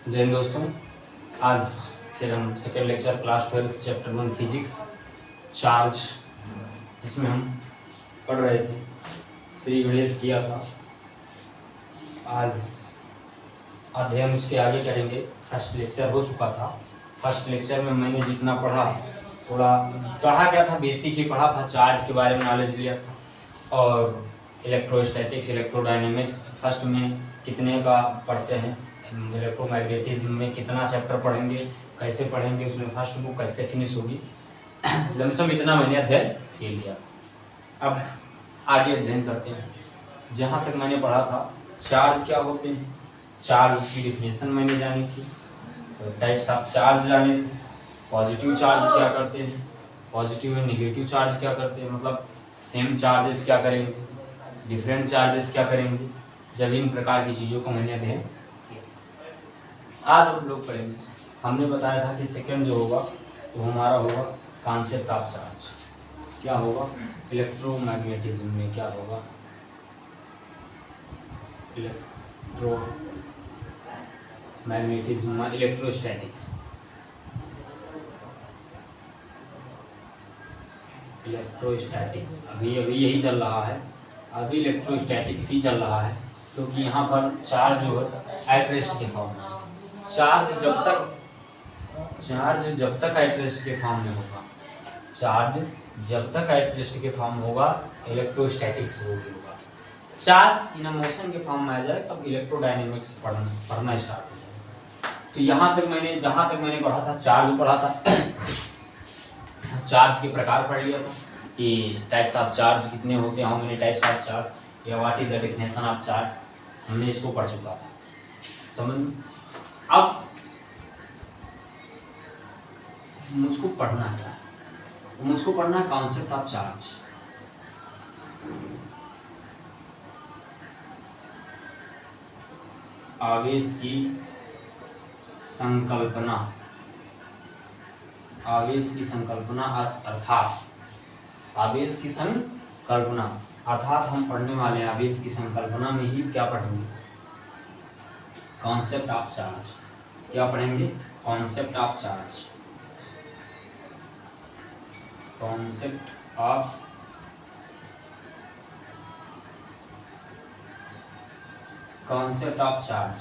जय हिंद दोस्तों। आज फिर हम second lecture class 12 chapter 1 physics charge, जिसमें हम पढ़ रहे थे, श्री गणेश किया था। आज अध्ययन उसके आगे करेंगे। फर्स्ट लेक्चर हो चुका था। फर्स्ट लेक्चर में मैंने जितना पढ़ा, थोड़ा पढ़ा क्या था, बेसिक ही पढ़ा था। चार्ज के बारे में नॉलेज लिया था और इलेक्ट्रोस्टैटिक्स, इलेक्ट्रोडायनेमिक्स फर्स्ट में कितने का पढ़ते हैं, इलेक्ट्रोमैग्नेटिज्म में कितना चैप्टर पढ़ेंगे, कैसे पढ़ेंगे, उसमें फर्स्ट बुक कैसे फिनिश होगी, लमसम इतना मैंने अध्ययन के लिया। अब आगे अध्ययन करते हैं। जहाँ तक मैंने पढ़ा था, चार्ज क्या होते हैं, चार्ज की डिफिनेशन मैंने जानी थी, टाइप्स ऑफ चार्ज जाने थे, पॉजिटिव चार्ज क्या करते हैं, पॉजिटिव एंड नेगेटिव चार्ज क्या करते हैं, मतलब सेम चार्जेस क्या करेंगे, डिफरेंट चार्जेस क्या करेंगे। जब इन प्रकार की चीज़ों को मैंने अध्ययन किया, आज हम लोग पढ़ेंगे। हमने बताया था कि सेकंड जो होगा वो हमारा होगा कॉन्सेप्ट ऑफ चार्ज। क्या होगा, इलेक्ट्रोमैग्नेटिज्म में क्या होगा, इलेक्ट्रोमैग्नेटिज्म में इलेक्ट्रोस्टैटिक्स, अभी यही चल रहा है, अभी इलेक्ट्रोस्टैटिक्स ही चल रहा है, क्योंकि यहाँ पर चार्ज जो है एट रेस्ट के फॉर्म में, चार्ज जब तक एट रेस्ट के फॉर्म में होगा, चार्ज जब तक एट रेस्ट के फॉर्म होगा, इलेक्ट्रोस्टैटिक्स होगा। चार्ज इन मोशन के फॉर्म में आ जाए तब इलेक्ट्रोडायनेमिक्स पढ़ना स्टार्ट हो जाएगा। तो जहाँ तक मैंने पढ़ा था, चार्ज पढ़ा था, चार्ज के प्रकार पढ़ लिया था कि टाइप्स ऑफ चार्ज कितने होते हैं, how many types of charge, या what is the definition of charge, हमने इसको पढ़ चुका था। समझ। अब मुझको पढ़ना क्या है, मुझको पढ़ना है कॉन्सेप्ट ऑफ चार्ज। आवेश की संकल्पना, आवेश की संकल्पना अर्थात आवेश की संकल्पना अर्थात हम पढ़ने वाले हैं आवेश की संकल्पना में ही क्या पढ़ेंगे, कॉन्सेप्ट ऑफ चार्ज। क्या पढ़ेंगे, concept of charge, concept of charge.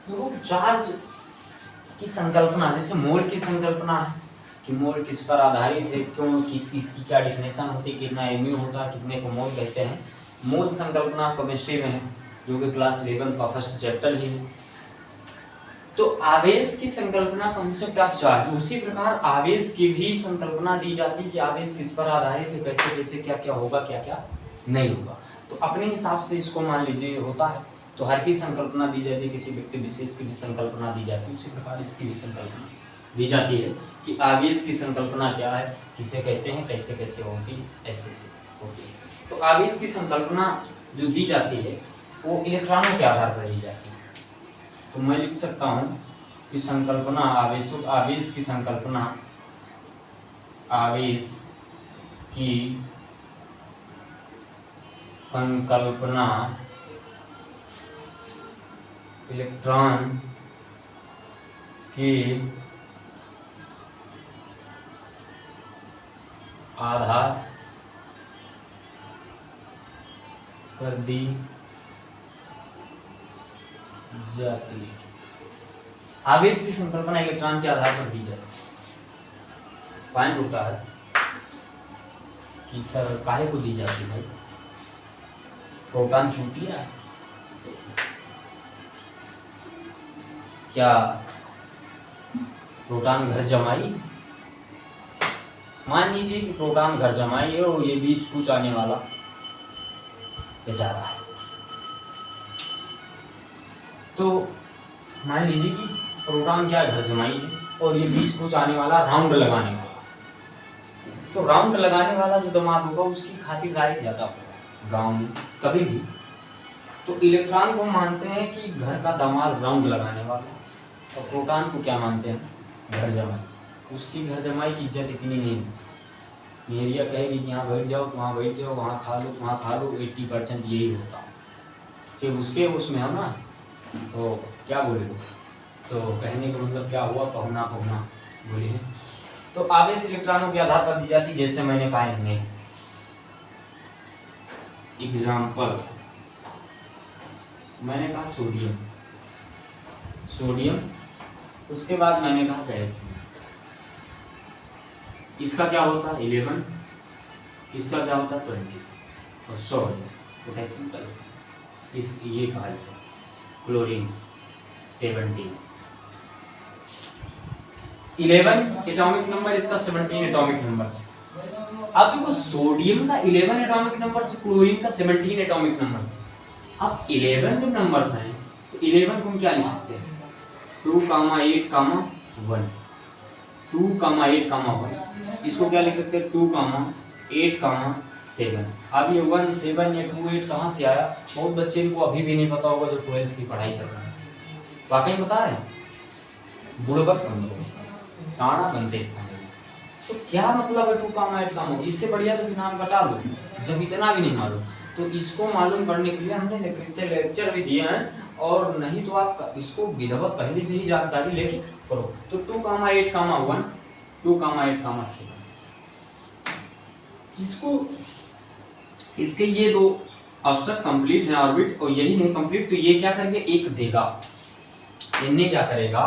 तो चार्ज की संकल्पना, जैसे मोल की संकल्पना है कि मोल किस पर आधारित है, क्यों, किसकी क्या डिफिनेशन होती है, कितना एमयू होता है, कितने को मोल कहते हैं। मोल संकल्पना केमिस्ट्री में है, जो कि क्लास 11 का फर्स्ट चैप्टर ही है। तो आवेश की संकल्पना कॉन्सेप्ट ऑफ चार्ज, उसी प्रकार आवेश की भी संकल्पना दी जाती है कि आवेश किस पर आधारित है, कैसे कैसे क्या क्या होगा, क्या क्या नहीं होगा। तो अपने हिसाब से इसको मान लीजिए होता है, तो हर की संकल्पना दी जाती है, किसी व्यक्ति विशेष की भी संकल्पना दी जाती है, उसी प्रकार इसकी भी संकल्पना दी जाती है कि आवेश की संकल्पना क्या है, किसे कहते हैं, कैसे कैसे होगी, ऐसे ऐसे होती है। तो आवेश की संकल्पना जो दी जाती है वो इलेक्ट्रॉनों के आधार पर दी जाती है। तो मैं लिख सकता हूँ कि संकल्पना आवेश की संकल्पना, आवेश की संकल्पना इलेक्ट्रॉन के आधार पर दी जाती है। आवेश की संकल्पना इलेक्ट्रॉन के आधार पर दी जाती है। पॉइंट उठता है कि सर काहे को दी जाती है, प्रोटॉन चूतिया, क्या प्रोटॉन घर जमाई। मान लीजिए कि प्रोटॉन घर जमाई है और ये बीच कुछ आने वाला बेचारा है। तो मान लीजिए कि प्रोटॉन क्या घर जमाई है और ये बीच कुछ आने वाला राउंड लगाने वाला। तो राउंड लगाने वाला जो दिमाग होगा उसकी खातिरदारी ज़्यादा होगा गाँव में कभी भी। तो इलेक्ट्रॉन को मानते हैं कि घर का दामाद राउंड लगाने वाला, और प्रोटॉन को क्या मानते हैं, घर जमाई। उसकी घर जमाई की इज्जत इतनी नहीं होती। एरिया कहेगी कि यहाँ बैठ जाओ, वहाँ बैठ जाओ, वहाँ खा लो, 80% यही होता है कि उसके उसमें हम ना तो क्या बोले हो? तो कहने का मतलब क्या हुआ, पहुना पहुना बोलिए। तो आवेश इलेक्ट्रॉनों के आधार पर दी जाती, जैसे मैंने कहा इनमें एग्जाम्पल, मैंने कहा सोडियम, सोडियम, उसके बाद मैंने कहा कैल्शियम, इसका क्या होता है 11, इसका क्या होता है 20, और सोडियम पोटेशियम कैल्शियम, इस ये कहा जाता है क्लोरीन 17, 11 एटॉमिक नंबर, इसका 17 एटॉमिक नंबर्स। अब देखो सोडियम का 11 एटॉमिक नंबर से, क्लोरीन का 17 एटॉमिक नंबर से। अब 11 जो नंबर्स हैं तो 11 को हम क्या लिख सकते हैं 2, 8, 1, 2, 8, 1, इसको क्या लिख सकते हैं 2, 8, 7। अब ये 1, 7 या 2, 8 कहाँ से आया, बहुत बच्चे इनको अभी भी नहीं पता होगा जो 12th की पढ़ाई कर रहे हैं। वाकई बता रहे हैं, बुड़बक समझो, साड़ा बनते समय। तो क्या मतलब है 2, 8, इससे बढ़िया तो नाम बता दो, जब इतना भी नहीं मालूम। तो इसको मालूम करने के लिए हमने लेक्चर भी दिए हैं, और नहीं तो आप इसको विधिवत पहले से ही जानकारी लेके करो। तो 2, 8, 1, 2, 8, 7, इसको इसके ये दो अष्टक कंप्लीट है ऑर्बिट, और यही नहीं कंप्लीट तो ये क्या करेंगे एक देगा, इनने क्या करेगा,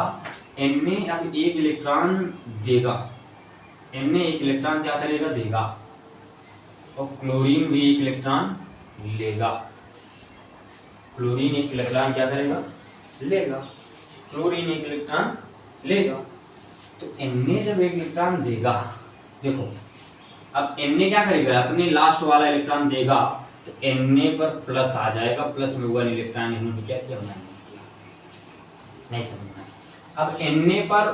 इनने अब एक इलेक्ट्रॉन देगा, इनने एक इलेक्ट्रॉन क्या करेगा देगा, और क्लोरीन भी एक इलेक्ट्रॉन लेगा, क्लोरीन एक इलेक्ट्रॉन क्या करेगा लेगा, क्लोरीन एक इलेक्ट्रॉन लेगा। तो इनने जब एक इलेक्ट्रॉन देगा, देखो अब इनने क्या करेगा अपने लास्ट वाला इलेक्ट्रॉन देगा, तो Na पर प्लस आ जाएगा, प्लस में 1 इलेक्ट्रॉन इन्होंने क्या किया माइनस किया, नहीं समझना। अब Na पर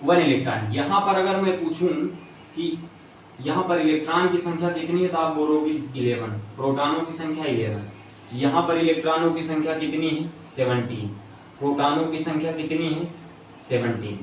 1 इलेक्ट्रॉन, यहाँ पर अगर मैं पूछूं कि यहाँ पर इलेक्ट्रॉन की संख्या कितनी है तो आप बोलोगे 11, प्रोटॉनों की संख्या 11, यहाँ पर इलेक्ट्रॉनों की संख्या कितनी है 17, प्रोटॉनों की संख्या कितनी है 17।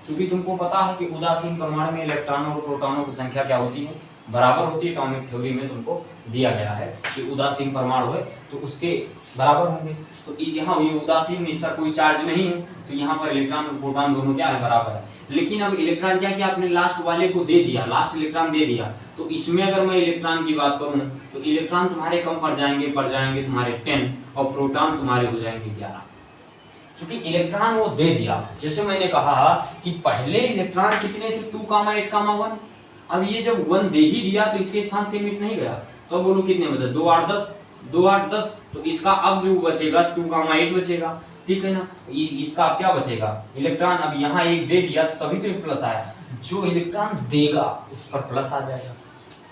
क्योंकि तुमको पता है कि उदासीन परमाणु में इलेक्ट्रॉनों और प्रोटॉनों की संख्या क्या होती है बराबर होती है, एटॉमिक थ्योरी में तुमको दिया गया है कि उदासीन परमाणु है तो उसके बराबर होंगे। तो यहाँ ये उदासीन, इसका कोई चार्ज नहीं है, तो यहाँ पर इलेक्ट्रॉन और प्रोटॉन दोनों क्या है बराबर है। लेकिन अब इलेक्ट्रॉन क्या किया आपने लास्ट वाले को दे दिया, लास्ट इलेक्ट्रॉन दे दिया, तो इसमें अगर मैं इलेक्ट्रॉन की बात करूं तो इलेक्ट्रॉन तुम्हारे कम पड़ जाएंगे तुम्हारे 10, और प्रोटॉन तुम्हारे हो जाएंगे 11, क्योंकि इलेक्ट्रॉन वो दे दिया। जैसे मैंने कहा कि पहले इलेक्ट्रॉन कितने थे 2, 8, 1, अब ये जब 1 दे ही दिया तो इसके स्थान से मिट नहीं गया, तो बोलो कितने बचे 2, 8, 10, 2, 8, 10, तो इसका अब जो बचेगा 2, 8 बचेगा, ठीक है ना। इसका अब क्या बचेगा इलेक्ट्रॉन, अब यहाँ एक दे दिया तो तभी तो एक प्लस आया, जो इलेक्ट्रॉन देगा उस पर प्लस आ जाएगा।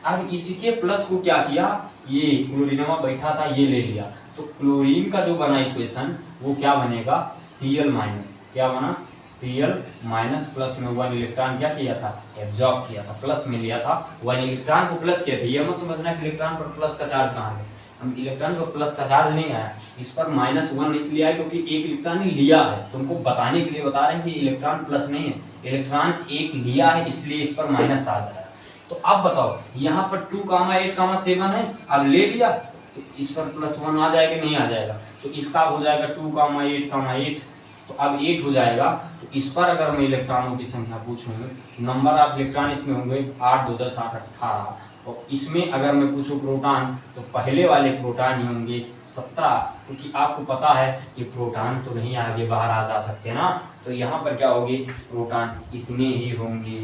अब इसके प्लस को क्या किया, ये क्लोरीनमा बैठा था ये ले लिया, तो क्लोरीन का जो बना इक्वेशन वो क्या बनेगा Cl माइनस, क्या बना Cl माइनस, प्लस में 1 इलेक्ट्रॉन क्या किया था एब्जॉर्ब किया था, प्लस में लिया था 1 इलेक्ट्रॉन को प्लस किया था। ये मत समझना कि इलेक्ट्रॉन पर प्लस का चार्ज कहाँ है, हम इलेक्ट्रॉन पर प्लस का चार्ज नहीं आया, इस पर -1 इसलिए आया क्योंकि एक इलेक्ट्रॉन ने लिया है, तुमको बताने के लिए बता रहे हैं कि इलेक्ट्रॉन प्लस नहीं है, इलेक्ट्रॉन एक लिया है इसलिए इस पर माइनस आ जाएगा। तो अब बताओ यहाँ पर 2, 8, 7 है, अब ले लिया तो इस पर +1 आ जाएगा नहीं आ जाएगा, तो इसका हो जाएगा 2, 8, तो अब 8 हो जाएगा। तो इस पर अगर मैं इलेक्ट्रॉनों की संख्या पूछूंगा, नंबर ऑफ इलेक्ट्रॉन इसमें होंगे 8, 2, 10, 8, 18, और इसमें अगर मैं पूछूं प्रोटॉन तो पहले वाले प्रोटॉन ही होंगे 17, क्योंकि आपको पता है कि प्रोटॉन तो नहीं आगे बाहर आ जा सकते ना, तो यहाँ पर क्या होगी प्रोटॉन इतने ही होंगे।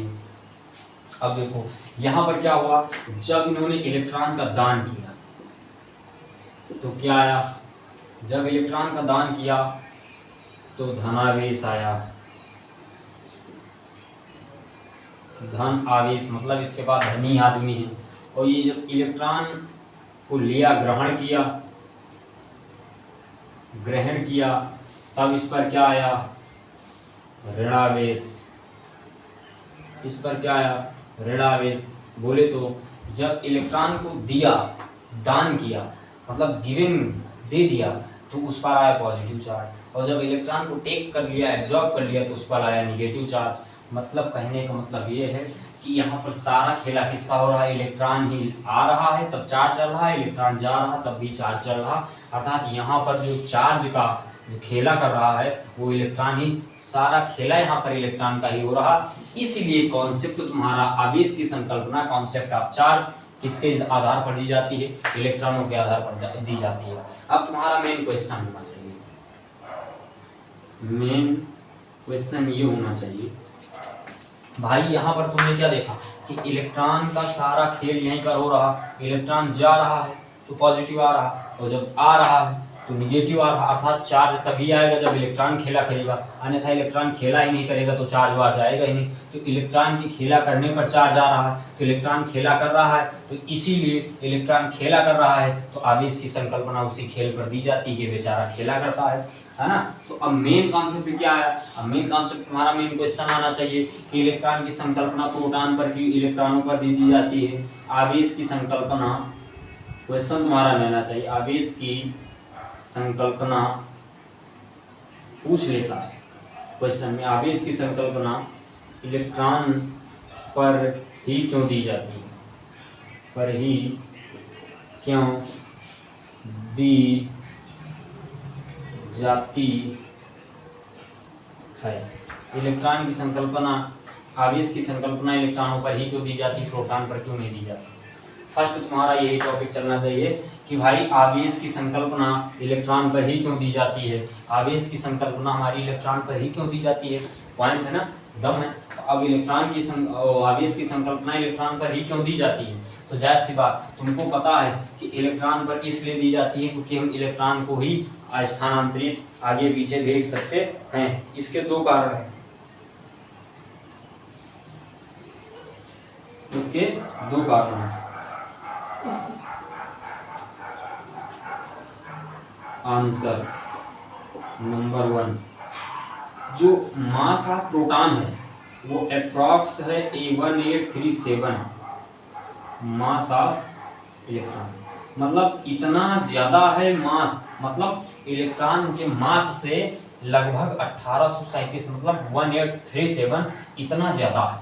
अब देखो यहाँ पर क्या हुआ, जब इन्होंने इलेक्ट्रॉन का दान किया तो क्या आया, जब इलेक्ट्रॉन का दान किया तो धनावेश आया, धन आवेश मतलब इसके बाद धनी आदमी है, और ये जब इलेक्ट्रॉन को लिया ग्रहण किया तब इस पर क्या आया ऋणावेश, इस पर क्या आया ऋणावेश। बोले तो जब इलेक्ट्रॉन को दिया दान किया मतलब गिवन दे दिया तो उस पर आया पॉजिटिव चार्ज, और जब इलेक्ट्रॉन को टेक कर लिया एब्जॉर्ब कर लिया तो उस पर आया निगेटिव चार्ज। मतलब कहने का मतलब ये है कि यहाँ पर सारा खेला किसका हो रहा है, इलेक्ट्रॉन ही आ रहा है तब चार्ज चल रहा है, इलेक्ट्रॉन जा रहा तब भी चार्ज चल रहा, अर्थात यहाँ पर जो चार्ज का जो खेला कर रहा है वो इलेक्ट्रॉन ही, सारा खेला यहाँ पर इलेक्ट्रॉन का ही हो रहा। इसलिए कॉन्सेप्ट तुम्हारा आवेश की संकल्पना, कॉन्सेप्ट ऑफ चार्ज किसके आधार पर दी जाती है? इलेक्ट्रॉनों के आधार पर दी जाती है। अब तुम्हारा मेन क्वेश्चन होना चाहिए, मेन क्वेश्चन ये होना चाहिए भाई, यहाँ पर तुमने क्या देखा कि इलेक्ट्रॉन का सारा खेल यहीं पर हो रहा। इलेक्ट्रॉन जा रहा है तो पॉजिटिव आ रहा, और जब आ रहा है तो निगेटिव आ रहा, अर्थात चार्ज तभी आएगा जब इलेक्ट्रॉन खेला करेगा, अन्यथा इलेक्ट्रॉन खेला ही नहीं करेगा तो चार्ज वार्ज आएगा ही नहीं। तो इलेक्ट्रॉन की खेला करने पर चार्ज आ रहा है, तो इलेक्ट्रॉन खेला कर रहा है, तो इसीलिए इलेक्ट्रॉन खेला कर रहा है तो आवेश की संकल्पना उसी खेल पर दी जाती है, बेचारा खेला करता है ना। तो अब मेन कॉन्सेप्ट क्या है? अब मेन कॉन्सेप्ट तुम्हारा मेन क्वेश्चन आना चाहिए कि इलेक्ट्रॉन की संकल्पना प्रोटॉन पर की इलेक्ट्रॉनों पर दी जाती है। आवेश की संकल्पना, क्वेश्चन तुम्हारा लेना चाहिए, आवेश की संकल्पना पूछ लेता है क्वेश्चन में, आवेश की संकल्पना इलेक्ट्रॉन पर ही क्यों दी जाती है, पर ही क्यों दी जाती है। इलेक्ट्रॉन की संकल्पना, आवेश की संकल्पना इलेक्ट्रॉनों पर ही क्यों दी जाती, प्रोटॉन पर क्यों नहीं दी जाती। फर्स्ट तुम्हारा यही टॉपिक चलना चाहिए कि भाई आवेश की संकल्पना इलेक्ट्रॉन पर ही क्यों दी जाती है, आवेश की संकल्पना हमारी इलेक्ट्रॉन पर ही क्यों दी जाती है। पॉइंट है ना, दम है। अब इलेक्ट्रॉन की आवेश की संकल्पना इलेक्ट्रॉन पर ही क्यों दी जाती है, तो जाहिर सी बात तुमको पता है कि इलेक्ट्रॉन पर इसलिए दी जाती है क्योंकि हम इलेक्ट्रॉन को ही स्थानांतरित आगे पीछे भेज सकते हैं। इसके दो कारण हैं, इसके दो कारण हैं। आंसर नंबर 1, जो मास ऑफ प्रोटॉन है वो अप्रॉक्स है A1837 मास ऑफ इलेक्ट्रॉन, मतलब इतना ज्यादा है मास, मतलब इलेक्ट्रॉन के मास से लगभग 1837 मतलब 1837 इतना ज्यादा है,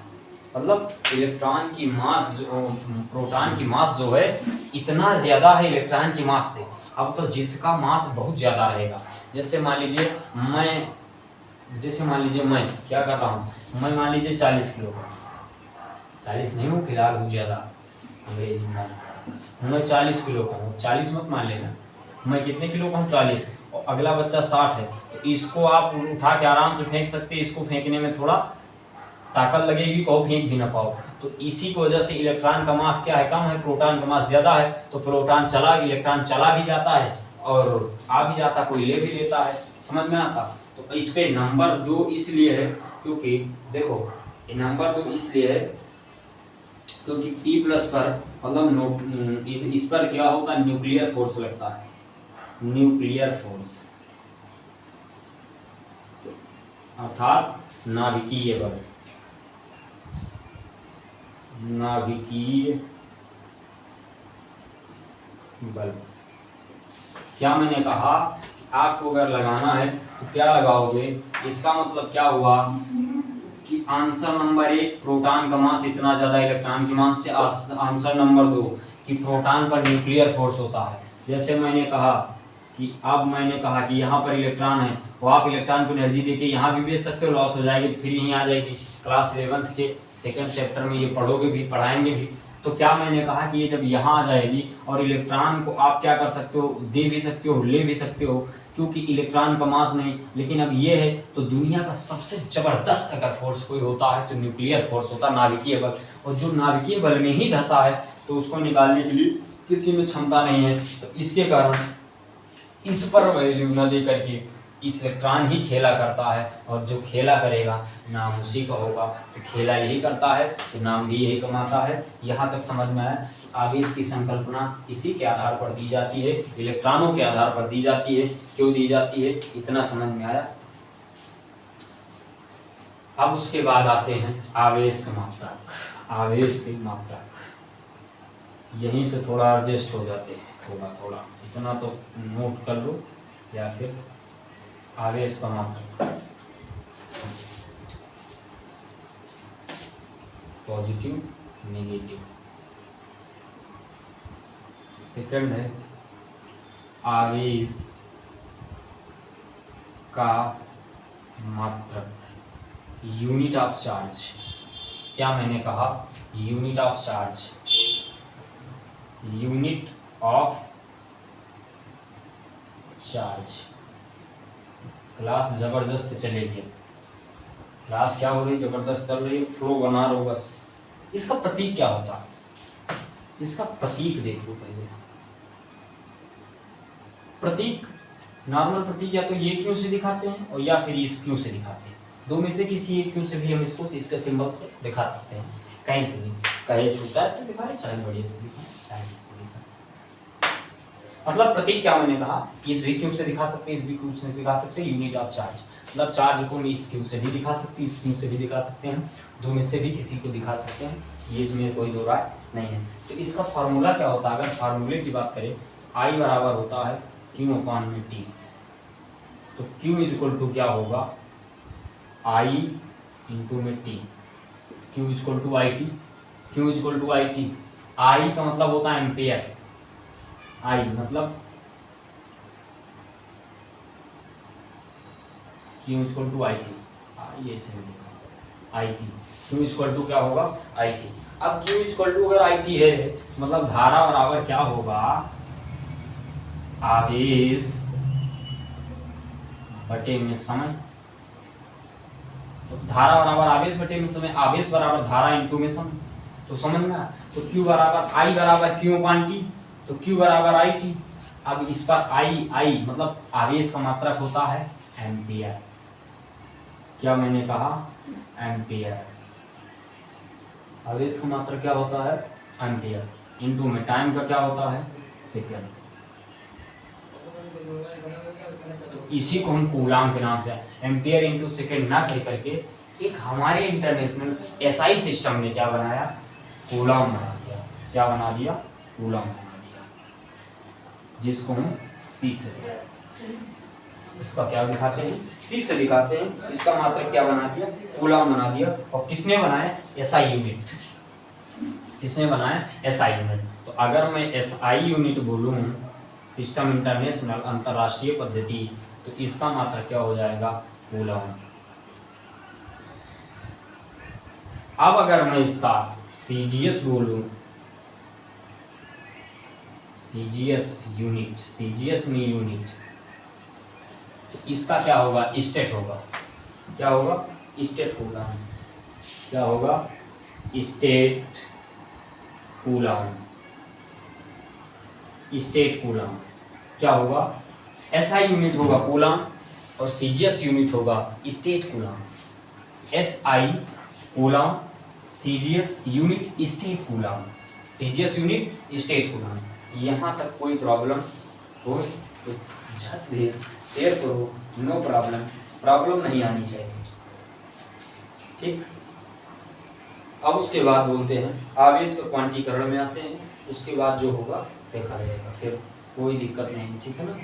मतलब इलेक्ट्रॉन की मास जो प्रोटॉन की मास जो है इतना ज्यादा है इलेक्ट्रॉन की मास से। अब तो जिसका मास बहुत ज्यादा रहेगा, जैसे मान लीजिए मैं क्या कर रहा हूँ, मैं मान लीजिए 40 किलो का, 40 नहीं हूँ फिलहाल, हूँ ज्यादा अंग्रेजी में, मैं 40 किलो का हूँ, 40 मत मान लेना, मैं कितने किलो का हूँ 40, और अगला बच्चा 60 है, तो इसको आप उठा के आराम से फेंक सकते हैं, इसको फेंकने में थोड़ा ताकत लगेगी, कहो फेंक भी ना पाओ। तो इसी की वजह से इलेक्ट्रॉन का मास क्या है, कम है, प्रोटॉन का मास ज्यादा है, तो इलेक्ट्रॉन चला भी जाता है और आ भी जाता, कोई ले भी लेता है, समझ में आता। तो इस पे नंबर 2 इसलिए है क्योंकि देखो नंबर 2 इसलिए है क्योंकि T+ पर मतलब इस पर क्या होता है, न्यूक्लियर फोर्स लगता है, न्यूक्लियर फोर्स अर्थात नाभिकीय बल, नाभिकीय बल। क्या मैंने कहा, आपको अगर लगाना है तो क्या लगाओगे, इसका मतलब क्या हुआ कि आंसर नंबर 1 प्रोटॉन का मास इतना ज्यादा इलेक्ट्रॉन के मास से, आंसर नंबर 2 कि प्रोटॉन पर न्यूक्लियर फोर्स होता है। जैसे मैंने कहा कि यहाँ पर इलेक्ट्रॉन है, वो आप इलेक्ट्रॉन को एनर्जी देके यहाँ भी भेज सकते हो, लॉस हो जाएगी तो फिर यहीं आ जाएगी। क्लास 11th के 2nd चैप्टर में ये पढ़ोगे भी, पढ़ाएंगे भी। तो क्या मैंने कहा कि ये जब यहाँ आ जाएगी और इलेक्ट्रॉन को आप क्या कर सकते हो, दे भी सकते हो, ले भी सकते हो, क्योंकि इलेक्ट्रॉन का मास नहीं। लेकिन अब ये है तो दुनिया का सबसे जबरदस्त अगर फोर्स कोई होता है तो न्यूक्लियर फोर्स होता है, नाभिकीय बल। और जो नाभिकीय बल में ही धंसा है तो उसको निकालने के लिए किसी में क्षमता नहीं है। तो इसके कारण इस पर वैल्यू न दे करके इस इलेक्ट्रॉन ही खेला करता है, और जो खेला करेगा नाम उसी का होगा। तो खेला यही करता है तो नाम भी यही कमाता है। यहाँ तक समझ में आया। आवेश की संकल्पना इसी के आधार पर दी जाती है, इलेक्ट्रॉनों के आधार पर दी जाती है। क्यों दी जाती है, इतना समझ में आया। अब उसके बाद आते हैं आवेश की मात्रक। आवेश की मात्रक यहीं से थोड़ा एडजस्ट हो जाते हैं, थोड़ा इतना तो नोट कर लो, या फिर आवेश का मात्रक पॉजिटिव नेगेटिव। सेकंड है आवेश का मात्रक, यूनिट ऑफ चार्ज। क्या मैंने कहा? Unit of charge, unit of charge. Class जबरदस्त चलेगी, क्लास क्या हो रही, जबरदस्त चल रही है, फ्लो बना रहो बस। इसका प्रतीक क्या होता है? इसका प्रतीक देखो पहले। प्रतीक, नॉर्मल प्रतीक या तो ये क्यू से दिखाते हैं और या फिर इस क्यू से दिखाते हैं। दो में से किसी एक क्यू से भी हम इसको इसके सिंबल से दिखा सकते हैं, कहीं से भी, चाहे छोटा से दिखाए चाहे बड़े से दिखाए चाहे इससे दिखाए। मतलब प्रतीक क्या मैंने कहा, इस भी क्यू से दिखा सकते हैं, इस भी क्यू से दिखा सकते हैं, यूनिट ऑफ चार्ज। मतलब चार्ज को हम इस क्यू से भी दिखा सकते हैं, इस क्यू से भी दिखा सकते हैं, दो में से भी किसी को दिखा सकते हैं, ये इसमें कोई दो राय नहीं है। तो इसका फार्मूला क्या होता है? अगर फार्मूले की बात करें, आई बराबर होता है क्यू अपॉन में टी। तो क्यू इज इक्वल टू क्या होगा? आई इंटू में T. Q is equal to I T, Q is equal to I T. I का मतलब होता है एम्पेयर, आई मतलब Q is equal to I T, ये से I T. Q is equal to क्या होगा? I T. अब क्यू इज इक्वल टू अगर आई टी है, मतलब धारा बराबर क्या होगा? आवेश बटे में समय। तो धारा बराबर आवेश बटे में समय, आवेश बराबर धारा इंटू में समय। तो समझ में आया? तो क्यू बराबर आई बराबर क्यू अपॉन टी, तो क्यू बराबर आई टी। अब इस पर आई मतलब आवेश का मात्रक होता है एम्पियर। क्या मैंने कहा? एम्पियर। आवेश का मात्रक क्या होता है? एम्पियर। इंटू में टाइम का क्या होता है? सेकंड। तो इसी को हम कूलाम के नाम से, एम्पियर इंटू सेकेंड ना कह करके, एक हमारे इंटरनेशनल एसआई सिस्टम ने क्या बनाया? कूलाम बना दिया। क्या बना दिया? कूलाम बना दिया, जिसको हम सी से, इसका क्या दिखाते हैं? सी से दिखाते हैं। इसका मात्रक क्या बना दिया? कूलाम बना दिया। और किसने बनाया? SI unit. किसने बनाया? SI unit. तो अगर मैं एसआई यूनिट बोलूँ, सिस्टम इंटरनेशनल अंतरराष्ट्रीय पद्धति, तो इसका मात्रक क्या हो जाएगा? कूलाम। अब अगर मैं इसका सीजीएस बोलूं, सीजीएस यूनिट, सीजीएस में यूनिट, तो इसका क्या होगा? स्टेट होगा। क्या होगा? स्टेट होगा। क्या होगा? State coulomb. स्टेट कूलाम क्या होगा? एसआई यूनिट होगा कूलाम और सीजीएस यूनिट होगा state coulomb. SI coulomb, CGS unit state coulomb, CGS unit state coulomb. यहाँ तक कोई प्रॉब्लम हो तो झट दे शेयर करो, नो प्रॉब्लम, प्रॉब्लम नहीं आनी चाहिए। ठीक, अब उसके बाद बोलते हैं आवेश के क्वांटीकरण में आते हैं। उसके बाद जो होगा देखा जाएगा, फिर कोई दिक्कत नहीं। ठीक है ना?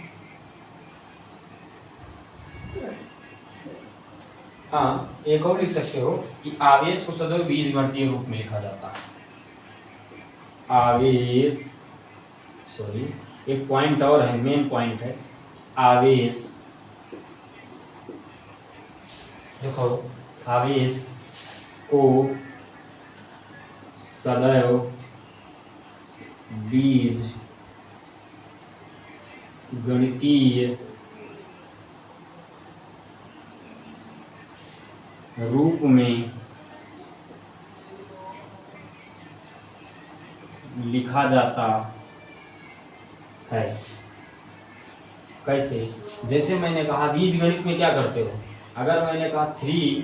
हाँ, एक और लिख सकते हो कि आवेश को सदैव बीजगणितीय रूप में लिखा जाता है। आवेश, सॉरी, एक पॉइंट और है, मेन पॉइंट है। आवेश, देखो, आवेश को सदैव बीज गणितीय रूप में लिखा जाता है। कैसे? जैसे मैंने कहा बीज गणित में क्या करते हो, अगर मैंने कहा 3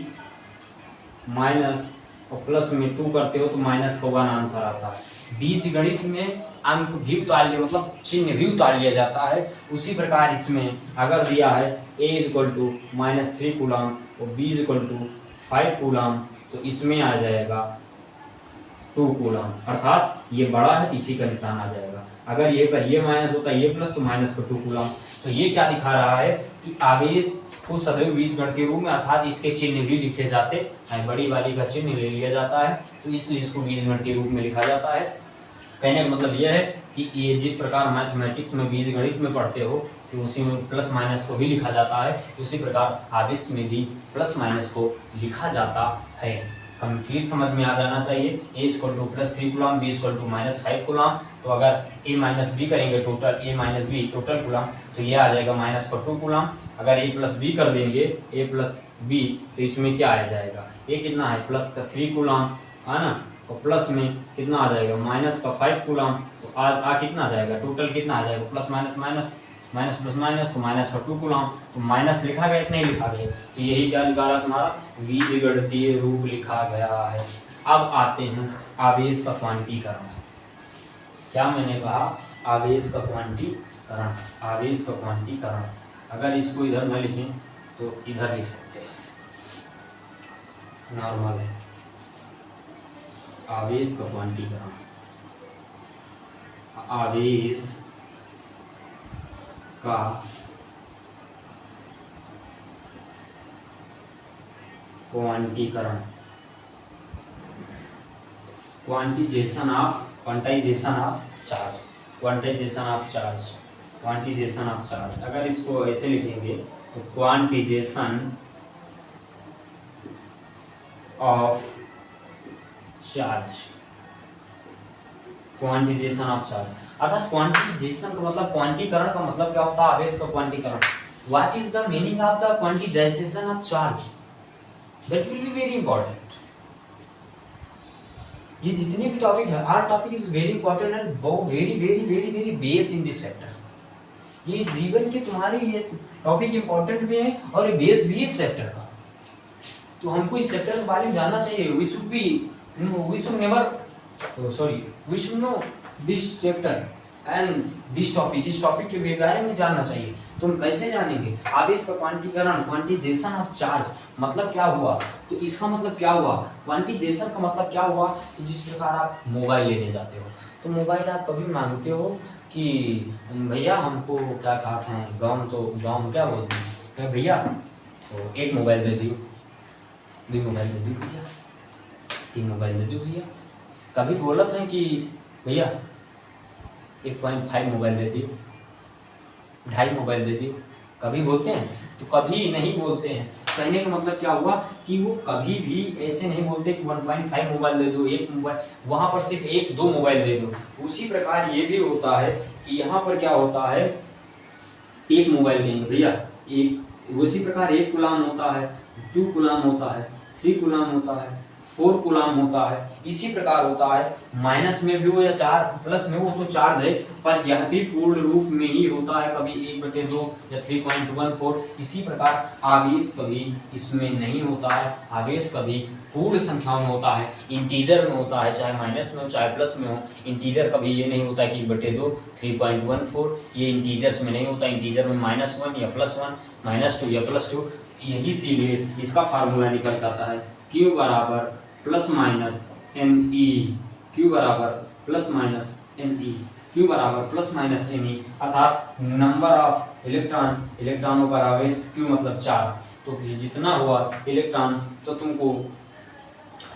माइनस और प्लस में 2 करते हो तो माइनस का 1 आंसर आता है। बीज गणित में अंक भी उतार लिया, मतलब चिन्ह भी उतार लिया जाता है। उसी प्रकार इसमें अगर दिया है a इक्वल टू -3 कूलम और b इक्वल टू 5 कूलम, तो इसमें आ जाएगा 2 कूलम, अर्थात ये बड़ा है तो इसी का निशान आ जाएगा। अगर ये पर ये माइनस होता है ये प्लस, तो माइनस का 2 कूलम। तो ये क्या दिखा रहा है कि आवेश को सदैव बीजगणितीय रूप में, अर्थात इसके चिन्ह भी लिखे जाते हैं, बड़ी वाली का चिन्ह ले लिया जाता है, तो इसलिए इसको बीजगणितीय रूप में लिखा जाता है। कहने का मतलब यह है कि ये जिस प्रकार मैथमेटिक्स में बीजगणित में पढ़ते हो, कि उसी में प्लस माइनस को भी लिखा जाता है, उसी प्रकार आवेश में भी प्लस माइनस को लिखा जाता है। कंप्लीट समझ में आ जाना चाहिए। A = +3 coulomb, B = -5 coulomb. तो अगर A - B करेंगे total, A - B total coulomb, तो ये आ जाएगा -2 कूलम। अगर A + B कर देंगे, A + B, तो इसमें क्या आ जाएगा, A कितना है +3 कूलम, है ना, तो प्लस में कितना आ जाएगा -5 कूलम। तो आ कितना आ जाएगा, टोटल कितना आ जाएगा, plus minus minus minus plus minus, तो -2 कूलम। तो माइनस लिखा गया कि नहीं लिखा गया, तो यही क्या लिखा रहा तुम्हारा, बीजगणितीय रूप लिखा गया है। अब आते हैं आवेश का क्वांटीकरण। क्या मैंने कहा, आवेश का क्वांटीकरण, आवेश का क्वांटीकरण। अगर इसको इधर न लिखें तो इधर लिख सकते हैं, नॉर्मल है। आवेश का क्वांटीकरण, आवेश का क्वांटीकरण, quantisation of charge, quantisation of charge, quantisation of charge. अगर इसको ऐसे लिखेंगे तो quantisation of charge, quantisation of charge. अर्थात क्वांटाइजेशन का मतलब, क्वांटीकरण का मतलब क्या होता है, आवेश का क्वांटीकरण। What is the meaning of the quantisation of charge, that will be very important. ये जितने भी टॉपिक है, are topic is very important and very very very very base in this chapter. ये जीवन के तुम्हारे ये टॉपिक इंपॉर्टेंट भी है और ये बेस भी है इस चैप्टर का। तो हमको इस चैप्टर के बारे में जानना चाहिए। We should know this chapter and this topic, इस टॉपिक के बारे में जानना चाहिए। तुम कैसे जानेंगे, आवेश का क्वांटीकरण, क्वांटाइजेशन ऑफ चार्ज मतलब क्या हुआ, तो इसका मतलब क्या हुआ, क्वांटाइजेशन का मतलब क्या हुआ, तो जिस प्रकार आप मोबाइल लेने जाते हो, तो मोबाइल आप कभी मांगते हो कि भैया हमको क्या कहते हैं, गाँव में क्या बोलते हैं, भैया तो एक मोबाइल दे दियो, 2 मोबाइल दे दियो भैया, 3 मोबाइल दे दियो भैया। कभी बोलत है कि भैया 1.5 मोबाइल दे दियो, 2.5 मोबाइल दे दियो, कभी बोलते हैं, तो कभी नहीं बोलते हैं। कहने का मतलब क्या हुआ कि वो कभी भी ऐसे नहीं बोलते कि 1.5 मोबाइल दे दो, 1 मोबाइल, वहाँ पर सिर्फ 1-2 मोबाइल दे दो। उसी प्रकार ये भी होता है कि यहाँ पर क्या होता है, 1 मोबाइल देंगे भैया, एक, उसी प्रकार 1 कूलम होता है, 2 कूलम होता है, 3 कूलम होता है, 4 कूलम होता है। इसी प्रकार होता है, माइनस में भी हो या प्लस में हो, तो चार्ज है, पर यह भी पूर्ण रूप में ही होता है, कभी 1/2 या 3.14। इसी प्रकार आवेश कभी इसमें नहीं होता है, आवेश कभी पूर्ण संख्याओं में होता है, इंटीजर में होता है, चाहे माइनस में हो चाहे प्लस में हो। इंटीजर कभी ये नहीं होता कि 1/2 3.14, ये इंटीजर्स में नहीं होता। इंटीजर में -1 या +1, -2 या +2। यही इसीलिए इसका फार्मूला निकल जाता है, Q बराबर +-NE, Q बराबर +-NE, Q बराबर +-NE, अर्थात नंबर ऑफ इलेक्ट्रॉनों पर आवेश, Q मतलब चार्ज। तो जितना हुआ इलेक्ट्रॉन, तो तुमको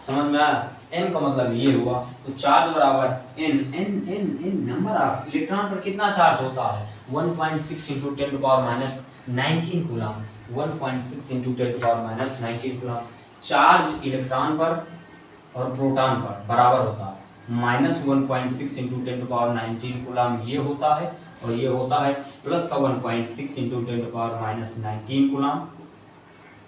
समझ में आया, N का मतलब ये हुआ, तो चार्ज बराबर N नंबर ऑफ इलेक्ट्रॉन पर कितना चार्ज होता है, 1.6 × 10⁻19 कूलम, 1.6 × 10⁻19 कूलम। चार्ज इलेक्ट्रॉन पर और प्रोटॉन पर बराबर होता है, -1.6 × 10⁻19 कूलम ये होता है, और ये होता है प्लस का 1.6 × 10⁻19 कूलम।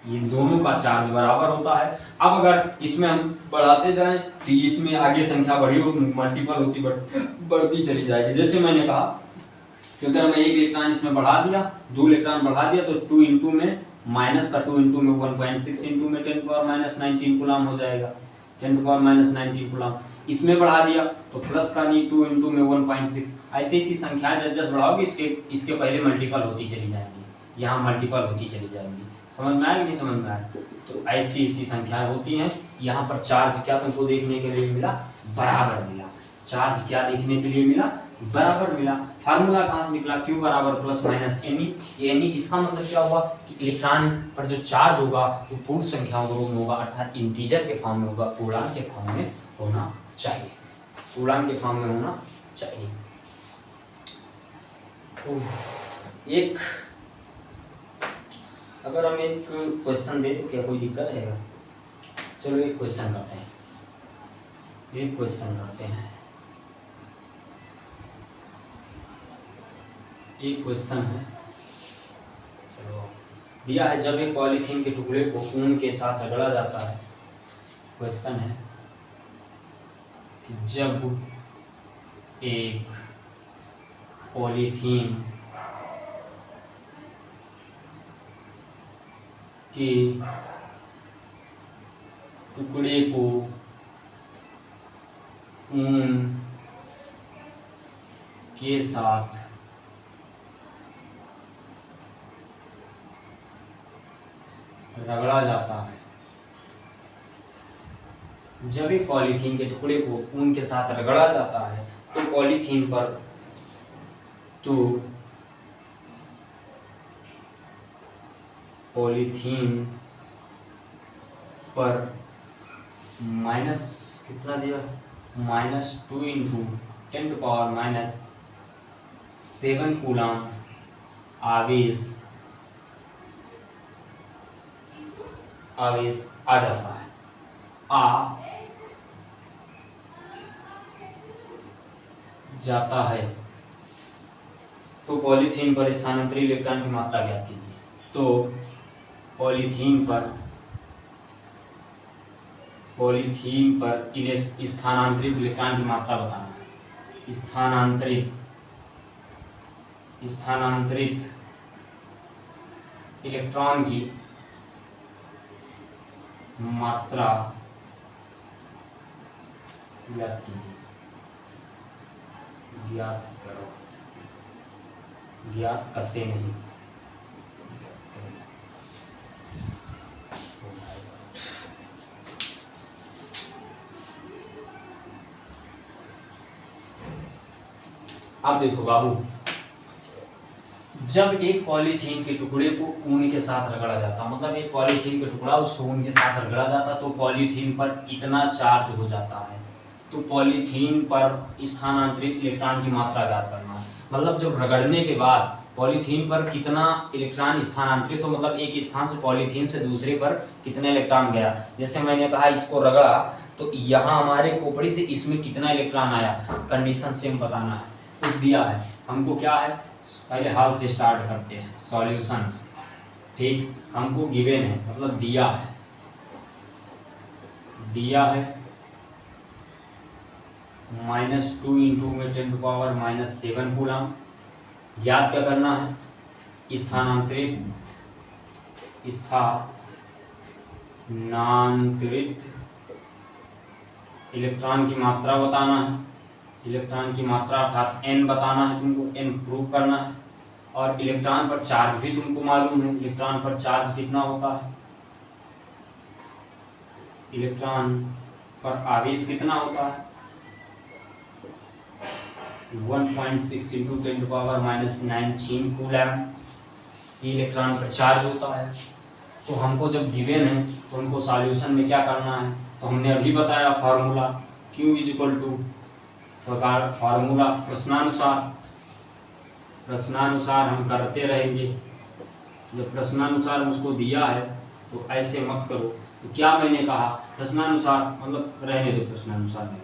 ये दोनों का चार्ज बराबर होता है। अब अगर इसमें हम बढ़ाते जाएं तो इसमें आगे संख्या बढ़ी हो, मल्टीपल होती बढ़ती चली जाएगी। जैसे मैंने कहा कि अगर मैं 1 इलेक्ट्रॉन इसमें बढ़ा दिया, 2 इलेक्ट्रॉन बढ़ा दिया, तो 2 × में माइनस का 2 × में 1.6 × में 10⁻19 कूलम हो जाएगा, 10⁻19 कूलम। इसमें बढ़ा दिया तो प्लस का नहीं, 2 × में 1.6। ऐसी संख्याएं जब बढ़ाओगे इसके पहले मल्टीपल होती चली जाएंगी, यहाँ मल्टीपल होती चली जाएंगी। समझ में आया कि नहीं समझ में आया? तो ऐसी संख्याएं होती हैं। यहाँ पर चार्ज क्या तुमको देखने के लिए मिला, बराबर मिला। चार्ज क्या देखने के लिए मिला, बराबर मिला। फार्मूला कहाँ से निकला, Q बराबर +-NE। NE इसका मतलब क्या हुआ कि इलेक्ट्रॉन पर जो चार्ज होगा वो पूर्ण संख्याओं के रूप में होगा, अर्थात इंटीजर के फॉर्म में होगा, पूर्णांक के फॉर्म में होना चाहिए, पूर्णांक के फॉर्म में होना चाहिए। एक अगर हम एक क्वेश्चन दे तो क्या कोई दिक्कत रहेगा? चलो एक क्वेश्चन करते हैं, एक क्वेश्चन करते हैं। एक क्वेश्चन है, चलो दिया है, जब एक पॉलीथीन के टुकड़े को ऊन के साथ रगड़ा जाता है। क्वेश्चन है कि जब एक पॉलीथीन के टुकड़े को ऊन के साथ रगड़ा जाता है, जब एक पॉलीथीन के टुकड़े को ऊन के साथ रगड़ा जाता है तो पॉलीथीन पर माइनस कितना दिया, -2 × 10⁻⁷ कूलम आवेश आ जाता है। तो पॉलीथीन पर स्थानांतरित इलेक्ट्रॉन की मात्रा ज्ञात कीजिए। तो पॉलीथीन पर स्थानांतरित इलेक्ट्रॉन की मात्रा बताना है। स्थानांतरित इलेक्ट्रॉन की मात्रा ज्ञात कीजिए, ज्ञात करो, ज्ञात कसे नहीं। अब देखो बाबू, जब एक पॉलीथीन के टुकड़े को ऊन के साथ रगड़ा जाता, मतलब एक पॉलीथीन का टुकड़ा उसको ऊन के साथ रगड़ा जाता तो पॉलीथीन पर इतना चार्ज हो जाता है। तो पॉलीथीन पर स्थानांतरित इलेक्ट्रॉन की मात्रा ज्ञात करना है। मतलब जब रगड़ने के बाद पॉलीथीन पर कितना इलेक्ट्रॉन स्थानांतरित हो, मतलब एक स्थान से पॉलीथीन से दूसरे पर कितना इलेक्ट्रॉन गया। जैसे मैंने कहा इसको रगड़ा तो यहाँ हमारे खोपड़ी से इसमें कितना इलेक्ट्रॉन आया, कंडीशन सेम बताना है। कुछ दिया है हमको, क्या है, पहले हाल से स्टार्ट करते हैं, सॉल्यूशन से। ठीक, हमको गिवन है, मतलब दिया है -2 × 10⁻⁷ कूलम। ज्ञात क्या करना है, स्थानांतरित इलेक्ट्रॉन की मात्रा बताना है। इलेक्ट्रॉन की मात्रा अर्थात n बताना है तुमको, n प्रूव करना है। और इलेक्ट्रॉन पर चार्ज भी तुमको मालूम है, इलेक्ट्रॉन पर चार्ज कितना होता है, इलेक्ट्रॉन पर आवेश कितना होता है, 1.6 × 10⁻⁻19 कूलम इलेक्ट्रॉन पर चार्ज होता है। तो हमको जब गिवन है तो हमको सॉल्यूशन में क्या करना है, तो हमने अभी बताया फार्मूला Q = फार्मूला प्रश्नानुसार हम करते रहेंगे। जब प्रश्नानुसार मुझको दिया है तो ऐसे मत करो। तो क्या मैंने कहा, प्रश्नानुसार मतलब रहने दो, प्रश्नानुसार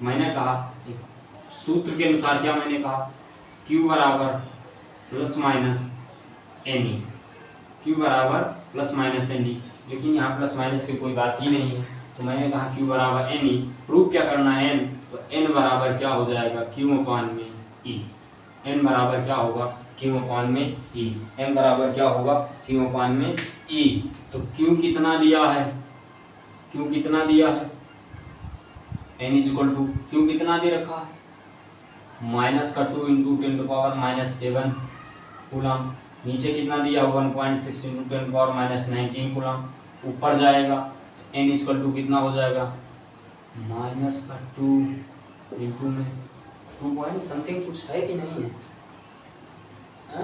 मैंने कहा एक सूत्र के अनुसार, क्या मैंने कहा, Q = ±NE, लेकिन यहाँ प्लस माइनस की कोई बात ही नहीं है। तो मैंने कहा Q = NE, प्रूफ क्या करना है, n, तो n बराबर क्या हो जाएगा, Q/E। n बराबर क्या होगा, Q/E। n बराबर क्या होगा, Q/E। तो Q कितना दिया है, Q कितना दिया है, n = Q कितना दे रखा है, -2 × 10⁻⁷ कूलम। नीचे कितना दिया, 1.6 × 10⁻⁻19 कूलम। ऊपर जाएगा n = कितना हो जाएगा, -2 × में 2 पॉइंट समथिंग कुछ है कि नहीं है,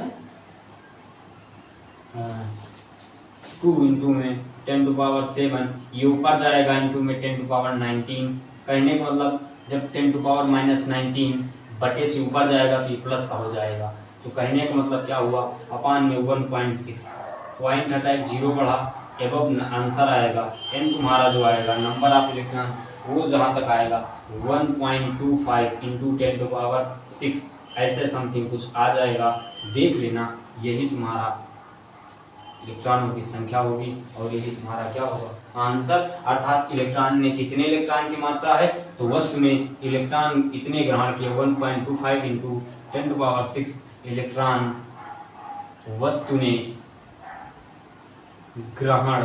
2 × में 10⁻⁷, ये ऊपर जाएगा, इंटू में 10⁻19। कहने का मतलब जब 10⁻⁻19 बटे से ऊपर जाएगा तो ये प्लस का हो जाएगा। तो कहने का मतलब क्या हुआ, अपान में 1.6 पॉइंट हटा एक जीरो बढ़ा, एबव आंसर आएगा n तुम्हारा जो आएगा नंबर ऑफ इलेक्ट्रॉन वो जहाँ तक आएगा 1.25 इंटू 10⁶ ऐसे समथिंग कुछ आ जाएगा, देख लेना। यही तुम्हारा इलेक्ट्रॉनों की संख्या होगी और यही तुम्हारा क्या होगा आंसर। अर्थात इलेक्ट्रॉन ने कितने इलेक्ट्रॉन की मात्रा है, तो वस्तु में इलेक्ट्रॉन इतने ग्रहण किए 1.25 इंटू 10⁶ इलेक्ट्रॉन वस्तु ने ग्रहण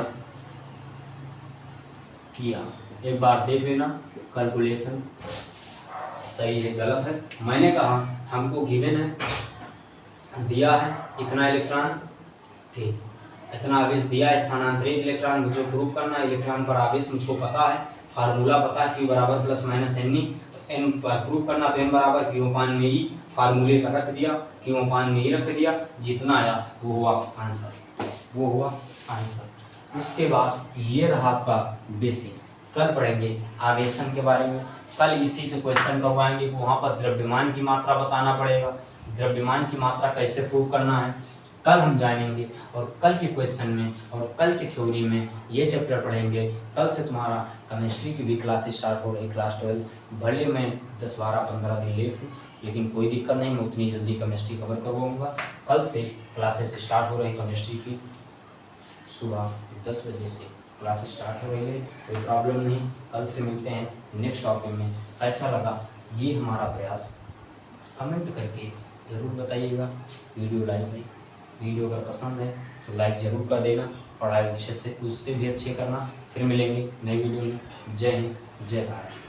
किया। एक बार देख लेना कैलकुलेशन सही है गलत है। मैंने कहा हमको गिवन है, दिया है इतना इलेक्ट्रॉन, ठीक, इतना आवेश दिया, स्थानांतरित इलेक्ट्रॉन मुझे प्रूव करना। इलेक्ट्रॉन पर आवेश मुझको पता है, फार्मूला पता है, Q बराबर plus minus N E, N prove करना तो n बराबर Q/e में ई, फार्मूले पर रख दिया, Q/e में ही रख दिया, जितना आया वो हुआ आंसर, वो हुआ आंसर। उसके बाद ये रहा आपका बेसिक। कल पढ़ेंगे आवेशन के बारे में, कल इसी से क्वेश्चन करवाएंगे। वहाँ पर द्रव्यमान की मात्रा बताना पड़ेगा, द्रव्यमान की मात्रा कैसे प्रूव करना है कल हम जानेंगे। और कल के क्वेश्चन में और कल की थ्योरी में ये चैप्टर पढ़ेंगे। कल से तुम्हारा केमिस्ट्री की भी क्लास स्टार्ट हो रही, क्लास 12। भले मैं 10, 12, 15 दिन लेट हूँ, लेकिन कोई दिक्कत नहीं, मैं उतनी जल्दी केमिस्ट्री कवर करवाऊँगा। कल से क्लासेस स्टार्ट हो रही केमिस्ट्री की, सुबह 10 बजे से क्लास स्टार्ट हो रही है, कोई प्रॉब्लम नहीं। कल से मिलते हैं नेक्स्ट टॉपिक में। कैसा लगा ये हमारा प्रयास कमेंट करके ज़रूर बताइएगा। वीडियो अगर पसंद है तो लाइक ज़रूर कर देना, पढ़ाई अच्छे से उससे भी अच्छे करना। फिर मिलेंगे नई वीडियो में। जय हिंद, जय भारत।